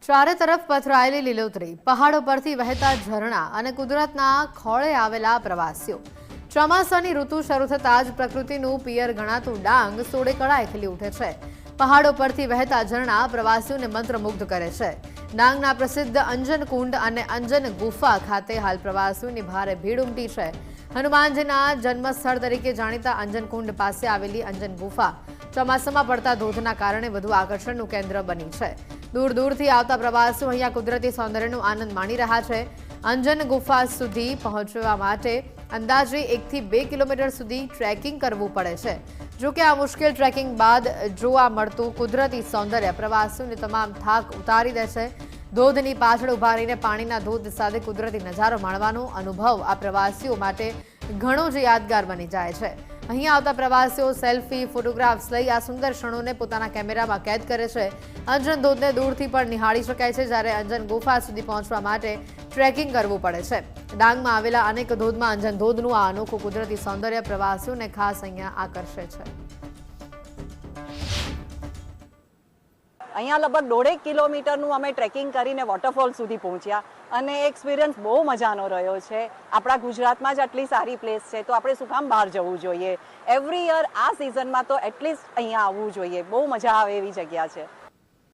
ચારે તરફ પથરાયેલી લીલોતરી, પહાડો પરથી વહેતા ઝરણા અને કુદરતના ખોળે આવેલા પ્રવાસીઓ। ચોમાસાની ઋતુ શરૂ થતાં જ પ્રકૃતિનું પિયર ગણાતું ડાંગ સોળે કળાએ ખીલી ઉઠે છે। પહાડો પરથી વહેતા ઝરણા પ્રવાસીઓને મંત્રમુગ્ધ કરે છે। ડાંગના પ્રસિદ્ધ અંજન કુંડ અને અંજન ગુફા ખાતે હાલ પ્રવાસીઓની ભારે ભીડ ઉમટી છે। હનુમાનજીના જન્મસ્થળ તરીકે જાણીતા અંજન કુંડ પાસે આવેલી અંજન ગુફા ચોમાસામાં પડતા ધોધના કારણે વધુ આકર્ષણનું કેન્દ્ર બની છે। दूर दूरથી આવતા પ્રવાસીઓ અહીંયા કુદરતી સૌંદર્યનો આનંદ માણી રહ્યા છે। અંજન ગુફા સુધી પહોંચવા માટે અંદાજે 1 થી 2 કિલોમીટર સુધી ટ્રેકિંગ કરવું પડે છે। જો કે આ મુશ્કેલ ટ્રેકિંગ બાદ જોવા મળતું કુદરતી સૌંદર્ય પ્રવાસીઓને તમામ થાક ઉતારી દે છે। ધોધની પાછળ ઉભા રહીને પાણીના ધોધ સાથે કુદરતી નજારો માણવાનો અનુભવ આ પ્રવાસીઓ માટે ઘણો જ યાદગાર બની જાય છે। અહીંયા આવતા પ્રવાસીઓ સેલ્ફી, ફોટોગ્રાફ્સ લઈ આ સુંદર ક્ષણોને પોતાના કેમેરામાં કેદ કરે છે। અંજન ધોધને દૂરથી પણ નિહાળી શકાય છે, જ્યારે અંજન ગુફા સુધી પહોંચવા માટે ટ્રેકિંગ કરવું પડે છે। ડાંગમાં આવેલા અનેક ધોધમાં અંજન ધોધનું આ અનોખું કુદરતી સૌંદર્ય પ્રવાસીઓને ખાસ અહીંયા આકર્ષે છે। અહીંયા લગભગ 1.5 કિલોમીટરનું અમે ટ્રેકિંગ કરીને વોટરફોલ સુધી પહોંચ્યા અને એક્સપિરિયન્સ બહુ મજાનો રહ્યો છે। આપણા ગુજરાતમાં જ આટલી સારી પ્લેસ છે તો આપણે શું કામ બહાર જવું જોઈએ? એવરી યર આ સિઝનમાં તો એટલીસ્ટ અહીંયા આવવું જોઈએ। બહુ મજા આવે એવી જગ્યા છે।